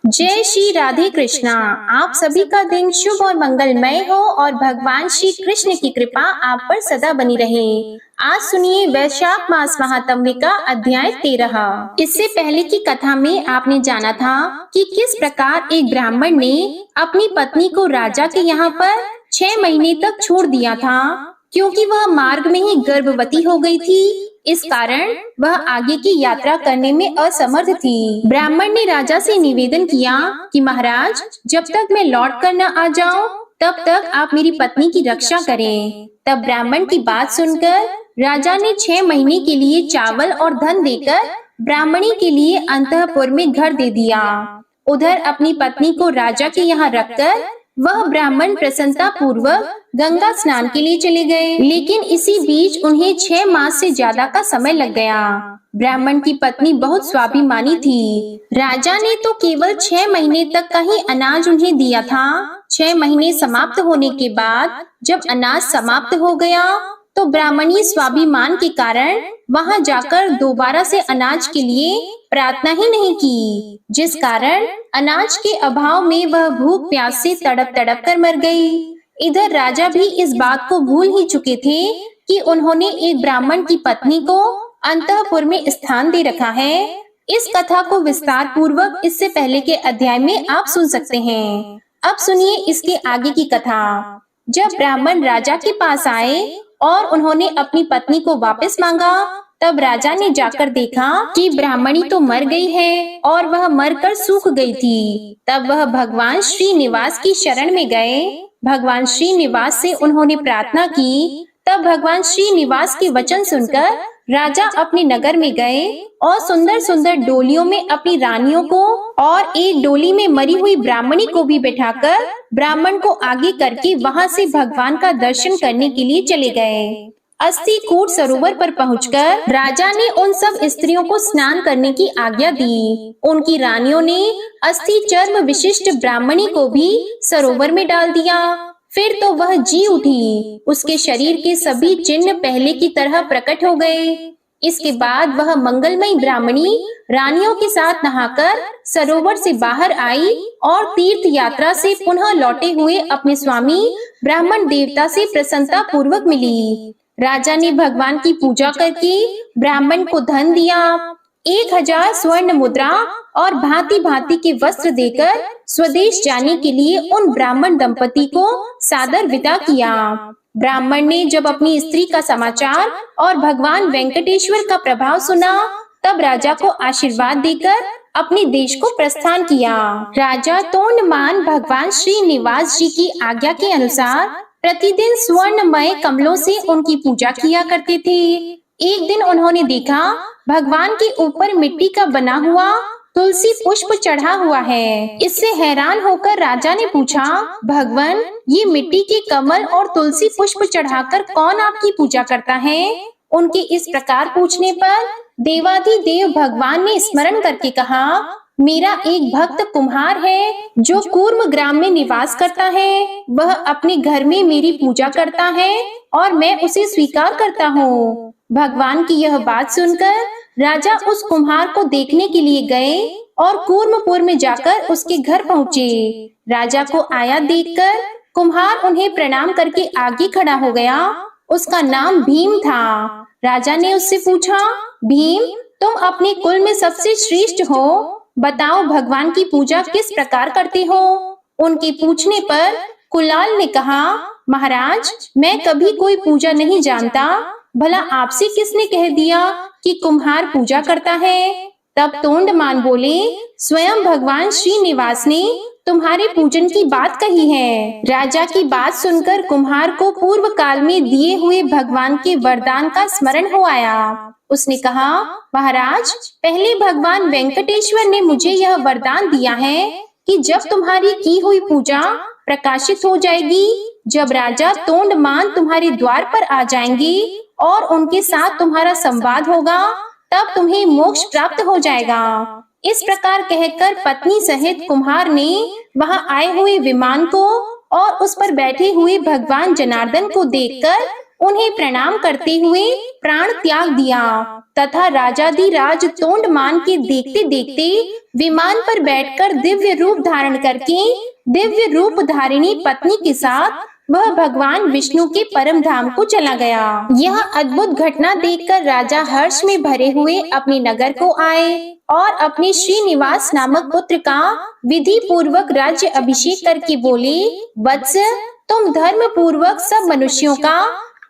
जय श्री राधे कृष्णा। आप सभी का दिन शुभ और मंगलमय हो और भगवान श्री कृष्ण की कृपा आप पर सदा बनी रहे। आज सुनिए वैशाख मास महात्म्य का अध्याय 13। इससे पहले की कथा में आपने जाना था कि किस प्रकार एक ब्राह्मण ने अपनी पत्नी को राजा के यहाँ पर 6 महीने तक छोड़ दिया था, क्योंकि वह मार्ग में ही गर्भवती हो गई थी। इस कारण वह आगे की यात्रा करने में असमर्थ थी। ब्राह्मण ने राजा से निवेदन किया कि महाराज, जब तक मैं लौट कर न आ जाऊं, तब तक आप मेरी पत्नी की रक्षा करें। तब ब्राह्मण की बात सुनकर राजा ने 6 महीने के लिए चावल और धन देकर ब्राह्मणी के लिए अंतःपुर में घर दे दिया। उधर अपनी पत्नी को राजा के यहाँ रखकर वह ब्राह्मण प्रसन्नता पूर्वक गंगा स्नान के लिए चले गए। लेकिन इसी बीच उन्हें 6 मास से ज्यादा का समय लग गया। ब्राह्मण की पत्नी बहुत स्वाभिमानी थी। राजा ने तो केवल 6 महीने तक का ही अनाज उन्हें दिया था। 6 महीने समाप्त होने के बाद जब अनाज समाप्त हो गया तो ब्राह्मणी स्वाभिमान के कारण वहां जाकर दोबारा से अनाज के लिए प्रार्थना ही नहीं की, जिस कारण अनाज के अभाव में वह भूख प्यास से तड़प तड़प कर मर गई। इधर राजा भी इस बात को भूल ही चुके थे कि उन्होंने एक ब्राह्मण की पत्नी को अंतःपुर में स्थान दे रखा है। इस कथा को विस्तार पूर्वक इससे पहले के अध्याय में आप सुन सकते हैं। अब सुनिए इसके आगे की कथा। जब ब्राह्मण राजा के पास आए और उन्होंने अपनी पत्नी को वापस मांगा, तब राजा ने जाकर देखा कि ब्राह्मणी तो मर गई है और वह मरकर सूख गई थी। तब वह भगवान श्रीनिवास की शरण में गए। भगवान श्रीनिवास से उन्होंने प्रार्थना की। तब भगवान श्रीनिवास के वचन सुनकर राजा अपने नगर में गए और सुंदर सुंदर डोलियों में अपनी रानियों को और एक डोली में मरी हुई ब्राह्मणी को भी बैठाकर ब्राह्मण को आगे करके वहां से भगवान का दर्शन करने के लिए चले गए। अस्थिकूट सरोवर पर पहुंचकर राजा ने उन सब स्त्रियों को स्नान करने की आज्ञा दी। उनकी रानियों ने अस्थि चर्म विशिष्ट ब्राह्मणी को भी सरोवर में डाल दिया। फिर तो वह जी उठी। उसके शरीर के सभी चिन्ह पहले की तरह प्रकट हो गए। इसके बाद वह मंगलमयी ब्राह्मणी रानियों के साथ नहाकर सरोवर से बाहर आई और तीर्थ यात्रा से पुनः लौटे हुए अपने स्वामी ब्राह्मण देवता से प्रसन्नता पूर्वक मिली। राजा ने भगवान की पूजा करके ब्राह्मण को धन दिया। 1000 स्वर्ण मुद्रा और भांति भांति के वस्त्र देकर स्वदेश जाने के लिए उन ब्राह्मण दंपति को सादर विदा किया। ब्राह्मण ने जब अपनी स्त्री का समाचार और भगवान वेंकटेश्वर का प्रभाव सुना, तब राजा को आशीर्वाद देकर अपने देश को प्रस्थान किया। राजा तोंडमान भगवान श्रीनिवास जी की आज्ञा के अनुसार प्रतिदिन स्वर्णमय कमलों से उनकी पूजा किया करते थे। एक दिन उन्होंने देखा भगवान के ऊपर मिट्टी का बना हुआ तुलसी पुष्प चढ़ा हुआ है। इससे हैरान होकर राजा ने पूछा, भगवान, ये मिट्टी के कमल और तुलसी पुष्प चढ़ाकर कौन आपकी पूजा करता है? उनके इस प्रकार पूछने पर देवाधिदेव भगवान ने स्मरण करके कहा, मेरा एक भक्त कुम्हार है जो कूर्म ग्राम में निवास करता है। वह अपने घर में मेरी पूजा करता है और मैं उसे स्वीकार करता हूँ। भगवान की यह बात सुनकर राजा उस कुम्हार को देखने के लिए गए और कूर्मपुर में जाकर उसके घर पहुँचे। राजा को आया देखकर कुम्हार उन्हें प्रणाम करके आगे खड़ा हो गया। उसका नाम भीम था। राजा ने उससे पूछा, भीम, तुम अपने कुल में सबसे श्रेष्ठ हो, बताओ भगवान की पूजा किस प्रकार करते हो? उनके पूछने पर कुलाल ने कहा, महाराज, मैं कभी कोई पूजा नहीं जानता। भला आपसे किसने कह दिया कि कुम्हार पूजा करता है? तब तोंडमान बोले, स्वयं भगवान श्रीनिवास ने तुम्हारे पूजन की बात कही है। राजा की बात सुनकर कुम्हार को पूर्व काल में दिए हुए भगवान के वरदान का स्मरण हो आया। उसने कहा, महाराज, पहले भगवान वेंकटेश्वर ने मुझे यह वरदान दिया है कि जब तुम्हारी की हुई पूजा प्रकाशित हो जाएगी, जब राजा तोंडमान तुम्हारे द्वार पर आ जाएंगे और उनके साथ तुम्हारा संवाद होगा, तब तुम्हें मोक्ष प्राप्त हो जाएगा। इस प्रकार कहकर पत्नी सहित कुम्हार ने वहां आए हुए विमान को और उस पर बैठे हुए भगवान जनार्दन को देखकर उन्हें प्रणाम करते हुए प्राण त्याग दिया। तथा राजाधिराज तोंडमान के देखते देखते विमान पर बैठकर दिव्य रूप धारण करके दिव्य रूप धारिणी पत्नी के साथ वह भगवान विष्णु के परम धाम को चला गया। यह अद्भुत घटना देखकर राजा हर्ष में भरे हुए अपने नगर को आए और अपने श्रीनिवास नामक पुत्र का विधि पूर्वक राज्य अभिषेक करके बोले, वत्स, तुम धर्म पूर्वक सब मनुष्यों का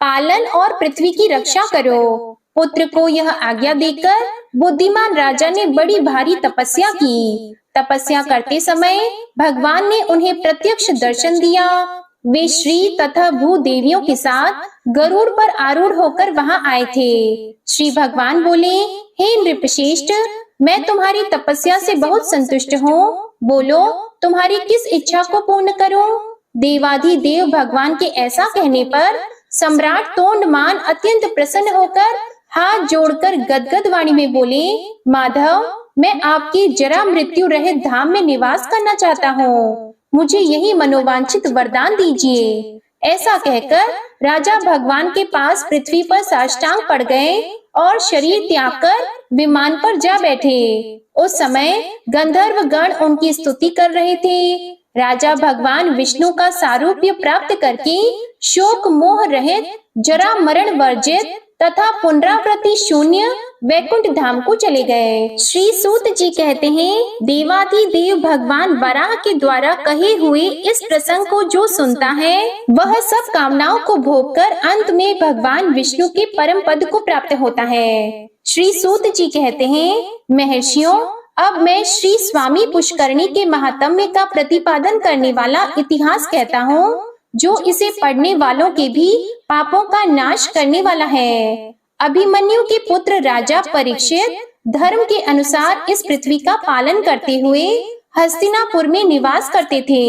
पालन और पृथ्वी की रक्षा करो। पुत्र को यह आज्ञा देकर बुद्धिमान राजा ने बड़ी भारी तपस्या की। तपस्या करते समय भगवान ने उन्हें प्रत्यक्ष दर्शन दिया। वे श्री तथा भू देवियों के साथ गरुड़ पर आरूढ़ होकर वहां आए थे। श्री भगवान बोले, हे नृपश्रेष्ठ, मैं तुम्हारी तपस्या से बहुत संतुष्ट हूँ। बोलो, तुम्हारी किस इच्छा को पूर्ण करूं? देवाधिदेव भगवान के ऐसा कहने पर सम्राट तोंडमान अत्यंत प्रसन्न होकर हाथ जोड़कर गदगद वाणी में बोले, माधव, मैं आपके जरा मृत्यु रहित धाम में निवास करना चाहता हूँ। मुझे यही मनोवांछित वरदान दीजिए। ऐसा कहकर राजा भगवान के पास पृथ्वी पर साष्टांग पड़ गए और शरीर त्याग कर विमान पर जा बैठे। उस समय गंधर्व गण उनकी स्तुति कर रहे थे। राजा भगवान विष्णु का सारूप्य प्राप्त करके शोक मोह रहित, जरा मरण वर्जित तथा पुनरावृत्ति शून्य वैकुंठ धाम को चले गए। श्री सूत जी कहते हैं, देवाधिदेव भगवान वराह के द्वारा कहे हुए इस प्रसंग को जो सुनता है वह सब कामनाओं को भोग कर अंत में भगवान विष्णु के परम पद को प्राप्त होता है। श्री सूत जी कहते हैं, महर्षियों, अब मैं श्री स्वामी पुष्करणी के महात्म्य का प्रतिपादन करने वाला इतिहास कहता हूँ, जो इसे पढ़ने वालों के भी पापों का नाश करने वाला है। अभिमन्यु के पुत्र राजा परीक्षित धर्म के अनुसार इस पृथ्वी का पालन करते हुए हस्तिनापुर में निवास करते थे।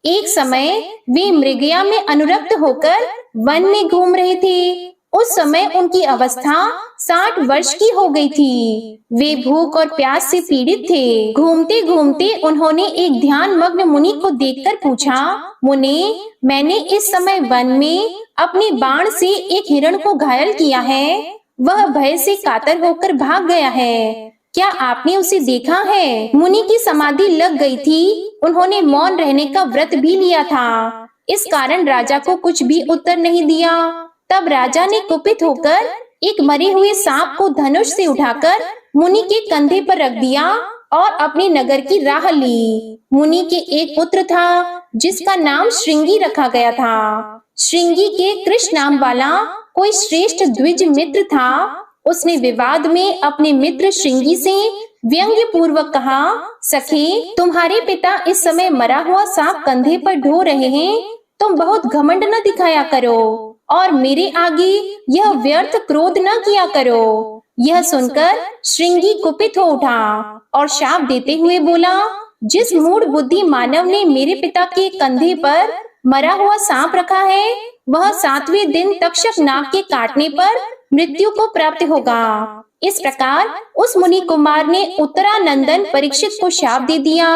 एक समय वे मृगया में अनुरक्त होकर वन में घूम रहे थे। उस समय उनकी अवस्था 60 वर्ष की हो गई थी। वे भूख और प्यास से पीड़ित थे। घूमते घूमते उन्होंने एक ध्यान मग्न मुनि को देखकर पूछा, मुनि, मैंने इस समय वन में अपने बाण से एक हिरण को घायल किया है। वह भय से कातर होकर भाग गया है। क्या आपने उसे देखा है? मुनि की समाधि लग गई थी। उन्होंने मौन रहने का व्रत भी लिया था। इस कारण राजा को कुछ भी उत्तर नहीं दिया। तब राजा ने कुपित होकर एक मरे हुए सांप को धनुष से उठाकर मुनि के कंधे पर रख दिया और अपने नगर की राह ली। मुनि के एक पुत्र था जिसका नाम श्रृंगी रखा गया था। श्रृंगी के कृष्ण नाम वाला कोई श्रेष्ठ द्विज मित्र था। उसने विवाद में अपने मित्र श्रृंगी से व्यंग्य पूर्वक कहा, सखी, तुम्हारे पिता इस समय मरा हुआ सांप कंधे पर ढो रहे हैं। तुम बहुत घमंड न दिखाया करो और मेरे आगे यह व्यर्थ क्रोध न किया करो। यह सुनकर श्रृंगी कुपित हो उठा और शाप देते हुए बोला, जिस मूढ़ बुद्धि मानव ने मेरे पिता के कंधे पर मरा हुआ सांप रखा है, वह 7वें दिन तक्षक नाग के काटने पर मृत्यु को प्राप्त होगा। इस प्रकार उस मुनि कुमार ने उत्तरानंदन परीक्षित को शाप दे दिया।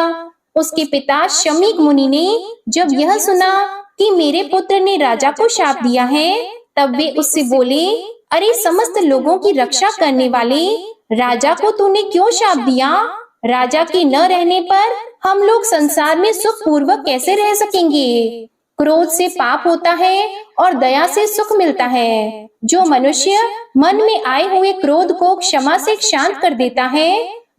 उसके पिता शमीक मुनि ने जब यह सुना कि मेरे पुत्र ने राजा को शाप दिया है, तब वे उससे बोले, अरे समस्त लोगों की रक्षा करने वाले, राजा को तूने क्यों शाप दिया? राजा के न रहने पर हम लोग संसार में सुख पूर्वक कैसे रह सकेंगे? क्रोध से पाप होता है और दया से सुख मिलता है। जो मनुष्य मन में आए हुए क्रोध को क्षमा से शांत कर देता है,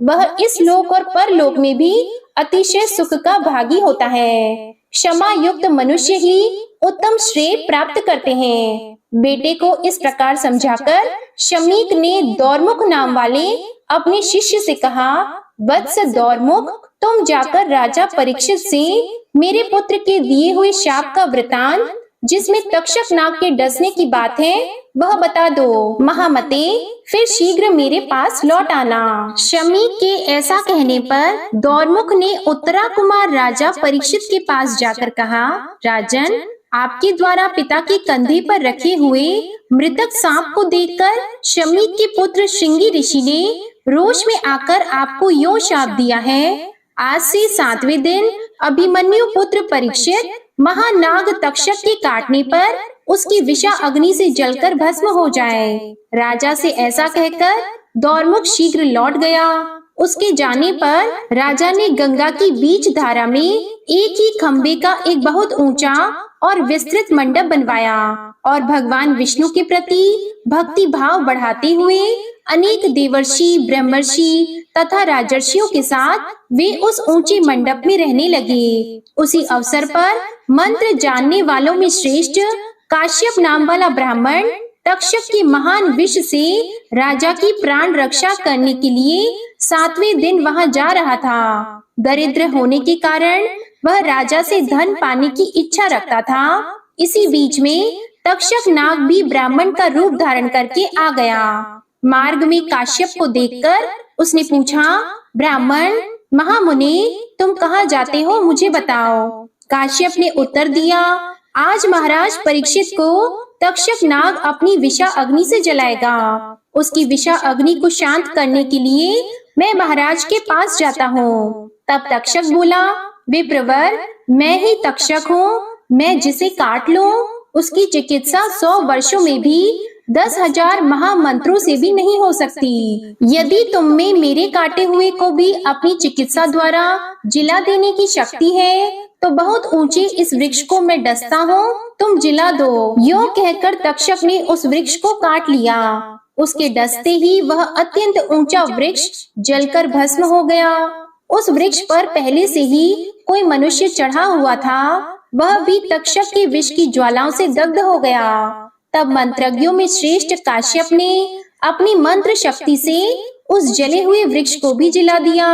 वह इस लोक और परलोक में भी अतिशय सुख का भागी होता है। क्षमा युक्त मनुष्य ही उत्तम श्रेय प्राप्त करते हैं। बेटे को इस प्रकार समझाकर शमीक ने दौरमुख नाम वाले अपने शिष्य से कहा, वत्स दौरमुख, तुम जाकर राजा परीक्षित से मेरे पुत्र के दिए हुए शाप का वृतांत, जिसमें तक्षक नाग के डसने की बात है, वह बता दो। महामते, फिर शीघ्र मेरे पास लौट आना। शमीक के ऐसा कहने पर दौरमुख ने उत्तरा कुमार राजा परीक्षित के पास जाकर कहा, राजन, आपके द्वारा पिता के कंधे पर रखे हुए मृतक सांप को देखकर शमीक के पुत्र श्रृंगी ऋषि ने रोष में आकर आपको यो शाप दिया है। आज से 7वें दिन अभिमन्यु पुत्र परीक्षित महानाग तक्षक के काटने पर उसकी विषा अग्नि से जलकर भस्म हो जाए। राजा से ऐसा कहकर दौर्मुख शीघ्र लौट गया। उसके जाने पर राजा ने गंगा की बीच धारा में एक ही खंबे का एक बहुत ऊंचा और विस्तृत मंडप बनवाया और भगवान विष्णु के प्रति भक्ति भाव बढ़ाते हुए अनेक देवर्षि, ब्रह्मर्षि तथा राजर्षियों के साथ वे उस ऊंचे मंडप में रहने लगे। उसी अवसर पर मंत्र जानने वालों में श्रेष्ठ काश्यप नाम वाला ब्राह्मण तक्षक के महान विष से राजा की प्राण रक्षा करने के लिए 7वें दिन वहां जा रहा था। दरिद्र होने के कारण वह राजा से धन पाने की इच्छा रखता था। इसी बीच में तक्षक नाग भी ब्राह्मण का रूप धारण करके आ गया। मार्ग में काश्यप को देखकर उसने पूछा, ब्राह्मण महामुनि, तुम कहाँ जाते हो, मुझे बताओ। काश्यप ने उत्तर दिया, आज महाराज परीक्षित को तक्षक नाग अपनी विषा अग्नि से जलाएगा। उसकी विषा अग्नि को शांत करने के लिए मैं महाराज के पास जाता हूँ। तब तक्षक बोला, विप्रवर, मैं ही तक्षक हूँ। मैं जिसे काट लूं उसकी चिकित्सा 100 वर्षों में भी 10,000 महामंत्रों से भी नहीं हो सकती। यदि तुम में मेरे काटे हुए को भी अपनी चिकित्सा द्वारा जिला देने की शक्ति है तो बहुत ऊंचे इस वृक्ष को मैं डसता हूँ, तुम जिला दो। यूं कहकर तक्षक ने उस वृक्ष को काट लिया। उसके डसते ही वह अत्यंत ऊंचा वृक्ष जलकर भस्म हो गया। उस वृक्ष पर पहले से ही कोई मनुष्य चढ़ा हुआ था, वह भी तक्षक के विष की ज्वालाओं से दग्ध हो गया। तब मंत्रज्ञों में श्रेष्ठ काश्यप ने अपनी मंत्र शक्ति से उस जले हुए वृक्ष को भी जला दिया।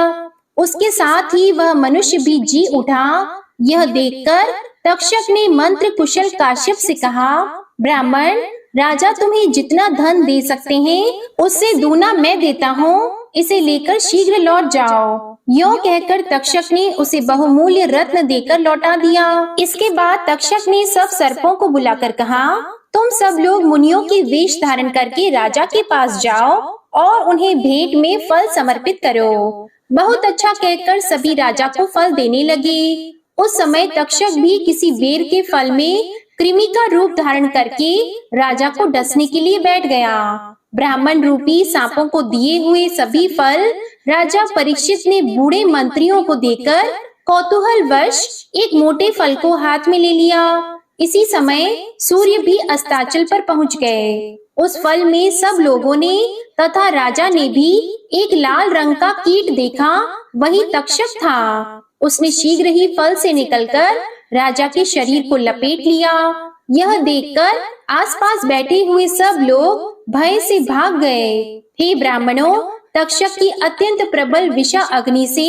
उसके साथ ही वह मनुष्य भी जी उठा। यह देखकर तक्षक ने मंत्र कुशल काश्यप से कहा, ब्राह्मण, राजा तुम्हें जितना धन दे सकते हैं उससे दूना मैं देता हूँ, इसे लेकर शीघ्र लौट जाओ। यूं कहकर तक्षक ने उसे बहुमूल्य रत्न देकर लौटा दिया। इसके बाद तक्षक ने सब सर्पों को बुलाकर कहा, तुम सब लोग मुनियों के वेश धारण करके राजा के पास जाओ और उन्हें भेंट में फल समर्पित करो। बहुत अच्छा कहकर सभी राजा को फल देने लगे। उस समय तक्षक भी किसी बेर के फल में कृमि का रूप धारण करके राजा को डसने के लिए बैठ गया। ब्राह्मण रूपी सांपों को दिए हुए सभी फल राजा परीक्षित ने बूढ़े मंत्रियों को देकर कौतूहलवश एक मोटे फल को हाथ में ले लिया। इसी समय सूर्य भी अस्ताचल पर पहुंच गए। उस फल में सब लोगों ने तथा राजा ने भी एक लाल रंग का कीट देखा, वही तक्षक था। उसने शीघ्र ही फल से निकलकर राजा के शरीर को लपेट लिया। यह देखकर आसपास बैठे हुए सब लोग भय से भाग गए। हे ब्राह्मणों, तक्षक की अत्यंत प्रबल विषा अग्नि से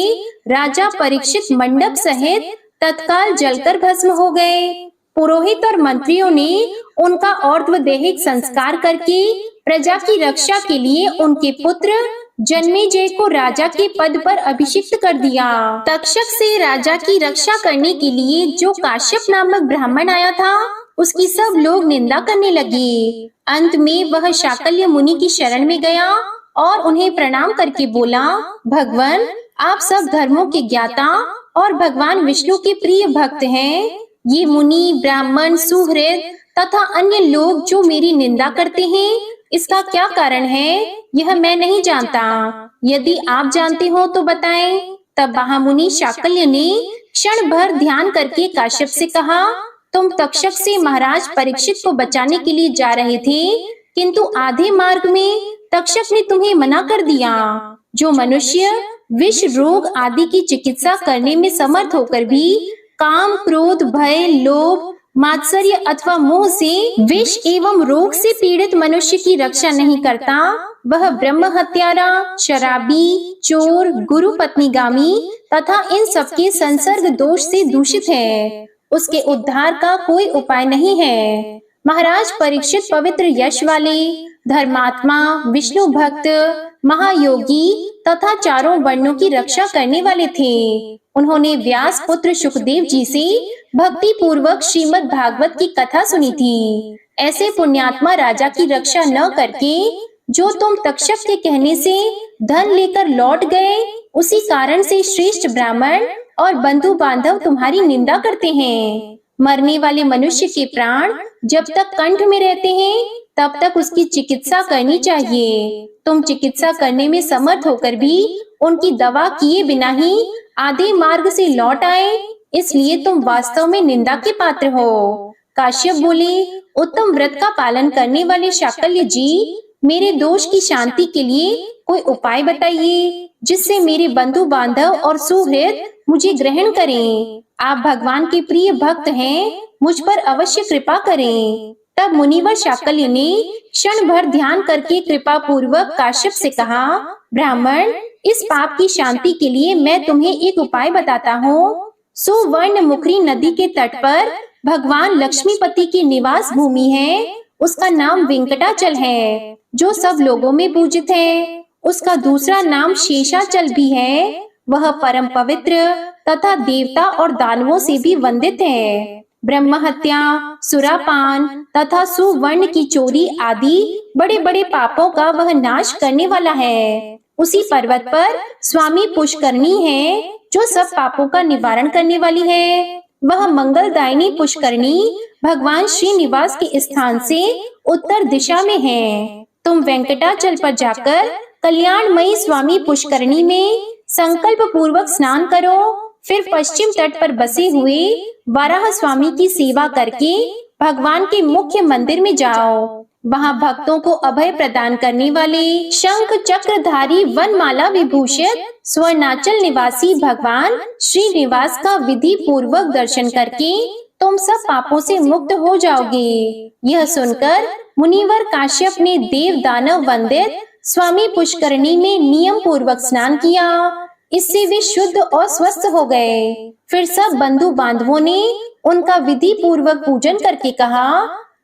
राजा परीक्षित मंडप सहित तत्काल जलकर भस्म हो गए। पुरोहित और मंत्रियों ने उनका और्ध्वदेहिक संस्कार करके प्रजा की रक्षा के लिए उनके पुत्र जन्मेजय को राजा के पद पर अभिषिक्त कर दिया। तक्षक से राजा की रक्षा करने के लिए जो काश्यप नामक ब्राह्मण आया था उसकी सब लोग निंदा करने लगे। अंत में वह शाकल्य मुनि की शरण में गया और उन्हें प्रणाम करके बोला, भगवान, आप सब धर्मों के ज्ञाता और भगवान विष्णु के प्रिय भक्त हैं। ये मुनि, ब्राह्मण, सुहृद तथा अन्य लोग जो मेरी निंदा करते हैं, इसका क्या कारण है यह मैं नहीं जानता। यदि आप जानते हो तो बताएं। तब महामुनि शाकल्य ने क्षण भर ध्यान करके काश्यप से कहा, तुम तक्षक से महाराज परीक्षित को बचाने के लिए जा रहे थे, किंतु आधे मार्ग में तक्षक ने तुम्हें मना कर दिया। जो मनुष्य विष, रोग आदि की चिकित्सा करने में समर्थ होकर भी काम, क्रोध, भय, लोभ, मात्सर्य अथवा मोह से विष एवं रोग से पीड़ित मनुष्य की रक्षा नहीं करता, वह ब्रह्म हत्यारा, शराबी, चोर, गुरु पत्नीगामी तथा इन सबके संसर्ग दोष से दूषित है। उसके उद्धार का कोई उपाय नहीं है। महाराज परीक्षित पवित्र यश वाले, धर्मात्मा, विष्णु भक्त, महायोगी तथा चारों वर्णों की रक्षा करने वाले थे। उन्होंने व्यास पुत्र सुखदेव जी से भक्ति पूर्वक श्रीमद् भागवत की कथा सुनी थी। ऐसे पुण्यात्मा राजा की रक्षा न करके जो तुम तक्षक के कहने से धन लेकर लौट गए, उसी कारण से श्रेष्ठ ब्राह्मण और बंधु बांधव तुम्हारी निंदा करते हैं। मरने वाले मनुष्य के प्राण जब तक कंठ में रहते हैं, तब तक उसकी चिकित्सा करनी चाहिए। तुम चिकित्सा करने में समर्थ होकर भी उनकी दवा किए बिना ही आधे मार्ग से लौट आए, इसलिए तुम वास्तव में निंदा के पात्र हो। काश्यप बोले, उत्तम व्रत का पालन करने वाले शाकल्य जी, मेरे दोष की शांति के लिए कोई उपाय बताइए, जिससे मेरे बंधु बांधव और सुहृद मुझे ग्रहण करें। आप भगवान के प्रिय भक्त हैं, मुझ पर अवश्य कृपा करें। तब मुनिवर शाकल्य ने क्षण भर ध्यान करके कृपा पूर्वक काश्यप से कहा, ब्राह्मण, इस पाप की शांति के लिए मैं तुम्हें एक उपाय बताता हूँ। सुवर्ण मुखरी नदी के तट पर भगवान लक्ष्मीपति की निवास भूमि है। उसका नाम वेंकटाचल है, जो सब लोगों में पूजित है। उसका दूसरा नाम शेषाचल भी है। वह परम पवित्र तथा देवता और दानवों से भी वंदित है। ब्रह्म हत्या, सुरापान तथा सुवर्ण की चोरी आदि बड़े बड़े पापों का वह नाश करने वाला है। उसी पर्वत पर स्वामी पुष्करणी है, जो सब पापों का निवारण करने वाली है। वह मंगलदायिनी पुष्करणी भगवान श्रीनिवास के स्थान से उत्तर दिशा में है। तुम वेंकटाचल पर जाकर कल्याणमयी स्वामी पुष्करणी में संकल्प पूर्वक स्नान करो। फिर पश्चिम तट पर बसे हुए वराह स्वामी की सेवा करके भगवान के मुख्य मंदिर में जाओ। वहाँ भक्तों को अभय प्रदान करने वाले शंख चक्रधारी वनमाला विभूषित स्वर्णाचल निवासी भगवान श्रीनिवास का विधि पूर्वक दर्शन करके तुम सब पापों से मुक्त हो जाओगे। यह सुनकर मुनिवर काश्यप ने देव दानव वंदित स्वामी पुष्करणी में नियम पूर्वक स्नान किया। इससे वे शुद्ध और स्वस्थ हो गए। फिर सब बंधु बांधवों ने उनका विधि पूर्वक पूजन करके कहा,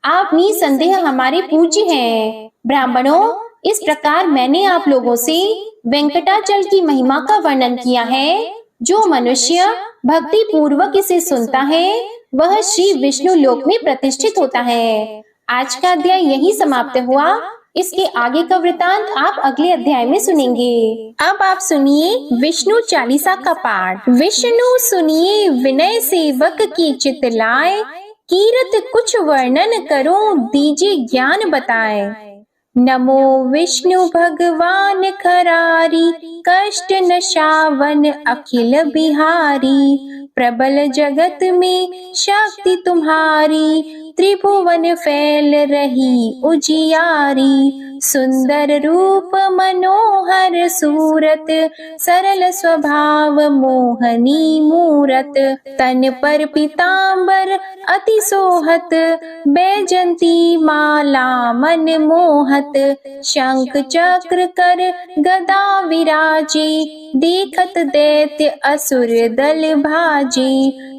आप निसंदेह हमारे पूज्य हैं। ब्राह्मणों, इस प्रकार मैंने आप लोगों से वेंकटाचल की महिमा का वर्णन किया है। जो मनुष्य भक्ति पूर्वक इसे सुनता है, वह श्री विष्णु लोक में प्रतिष्ठित होता है। आज का अध्याय यही समाप्त हुआ। इसके आगे का वृतांत आप अगले अध्याय में सुनेंगे। अब आप सुनिए विष्णु चालीसा का पाठ। विष्णु सुनिए विनय सेवक की चित लाए, कीरत कुछ वर्णन करो दीजिए ज्ञान बताए। नमो विष्णु भगवान खरारी, कष्ट नशावन अखिल बिहारी। प्रबल जगत में शक्ति तुम्हारी, त्रिभुवन फैल रही उजियारी। सुंदर रूप मनोहर सूरत, सरल स्वभाव मोहनी मूरत। तन पर पीतांबर अति सोहत, बैजंती माला मन मोहत। शंख चक्र कर गदा विराजे, देखत दैत्य असुर दल भाजे।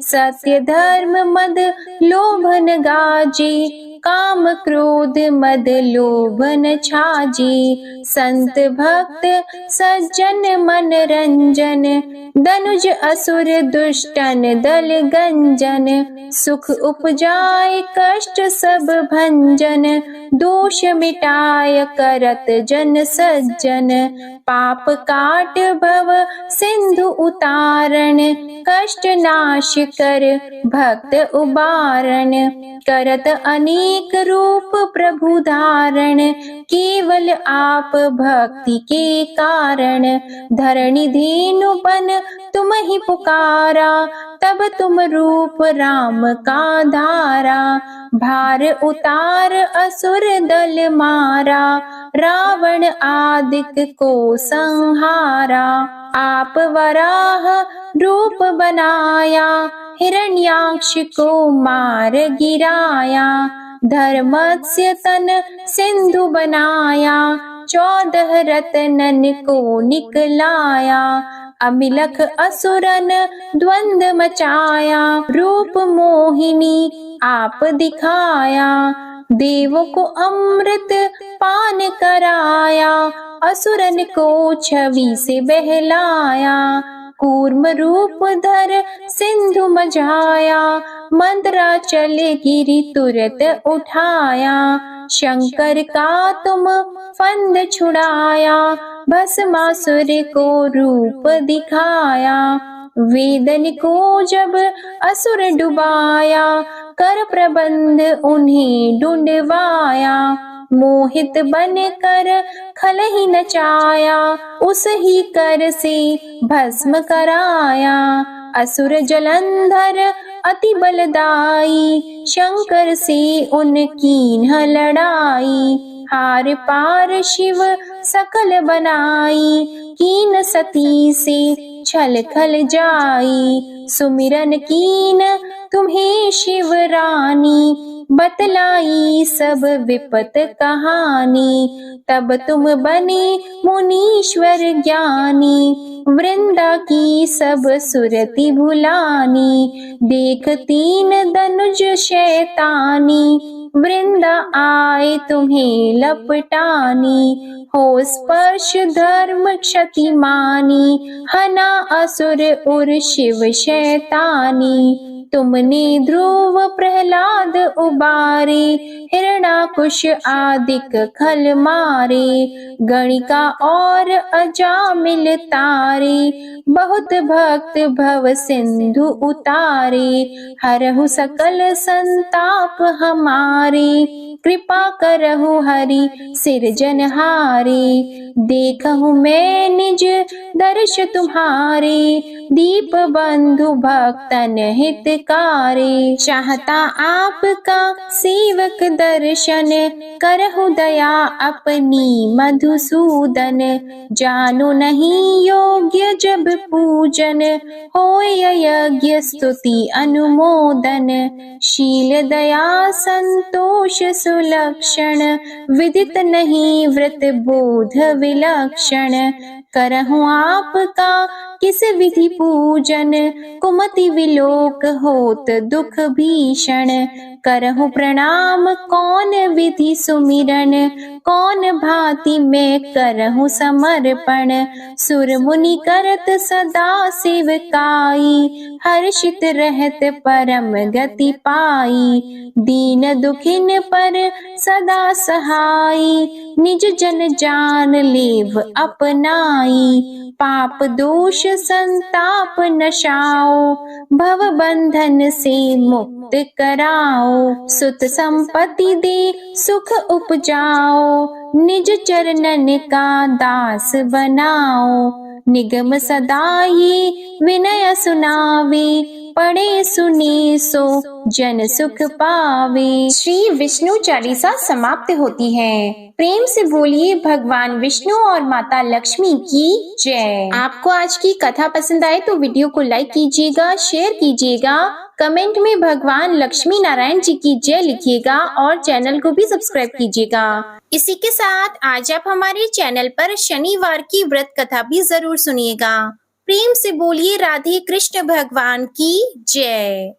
सत्य धर्म मद लोभन गाजे, काम क्रोध मद लोभन छाजे। संत भक्त सज्जन मन रंजन, धनुज असुर दुष्टन दल गंजन। सुख उपजाए कष्ट सब भंजन, दोष मिटाय करत जन सज्जन। पाप काट भव सिंधु उतारण, कष्ट नाश कर भक्त उबारण। करत अनेक रूप प्रभु धारण, केवल आप भक्ति के कारण। धरणी धेनु बन तुम ही पुकारा, तब तुम रूप राम का धारा। भार उतार असुर दल मारा, रावण आदिक को संहारा। आप वराह रूप बनाया, हिरण्याक्ष को मार गिराया। धर्मस्य तन सिंधु बनाया, 14 रत्नन को निकलाया। अमिलख असुरन द्वंद मचाया, रूप मोहिनी आप दिखाया। देवों को अमृत पान कराया, असुरन को छवि से बहलाया। कूर्म रूप धर सिंधु मझाया, मंदराचल गिरि तुरत उठाया। शंकर का तुम फंद छुड़ाया, भस्मासुर को रूप दिखाया। वेदन को जब असुर डुबाया, कर प्रबंध उन्हें ढूंढवाया। मोहित बन कर खल ही नचाया, उस ही कर से भस्म कराया। असुर जलंधर अति बलदाई, शंकर से उनकी न लड़ाई। हार पार शिव सकल बनाई, कीन सती से छल खल जाई। सुमिरन कीन तुम्हें शिव रानी, बतलाई सब विपत कहानी। तब तुम बने मुनीश्वर ज्ञानी, वृंदा की सब सुरति भुलानी। देख तीन धनुज शैतानी, वृंदा आए तुम्हें लपटानी। हो स्पर्श धर्म क्षति मानी, हना असुर उर शिव शैतानी। तुमने ध्रुव प्रहलाद उबारे, हिरणाकुश आदिक खल मारे। गणिका और अजामिल तारे, बहुत भक्त भव सिंधु उतारे। हरहु सकल संताप हमारे, कृपा करहु हरि सिरजनहारे। देखहु मैं निज दर्श तुम्हारे, दीप बंधु भक्तन हितकारे। चाहता आपका सेवक दर्शन, करहु दया अपनी मधुसूदन। जानो नहीं योग्य जब पूजन, होय यज्ञ स्तुति अनुमोदन। शील दया संतोष सुलक्षण, विदित नहीं व्रत बोध विलक्षण। करहु आपका किस विधि पूजन, कुमति विलोक होत दुख भीषण। करहु प्रणाम कौन विधि सुमिरन, कौन भांति मैं करहु समर्पण। सुर मुनि करत सदा सेवकाई, हर्षित रहत परम गति पाई। दीन दुखिन पर सदा सहाई, निज जन जान लेव अपनाई। पाप दोष संताप नशाओ, भव बंधन से मुक्त कराओ। सुत संपत्ति दे सुख उपजाओ, निज चरणन का दास बनाओ। निगम सदा ये विनय सुनावे, पढ़े सुने सो जन सुख पावे। श्री विष्णु चालीसा समाप्त होती है। प्रेम से बोलिए भगवान विष्णु और माता लक्ष्मी की जय। आपको आज की कथा पसंद आए तो वीडियो को लाइक कीजिएगा, शेयर कीजिएगा, कमेंट में भगवान लक्ष्मी नारायण जी की जय लिखिएगा और चैनल को भी सब्सक्राइब कीजिएगा। इसी के साथ आज आप हमारे चैनल पर शनिवार की व्रत कथा भी जरूर सुनिएगा। प्रेम से बोलिए राधे कृष्ण भगवान की जय।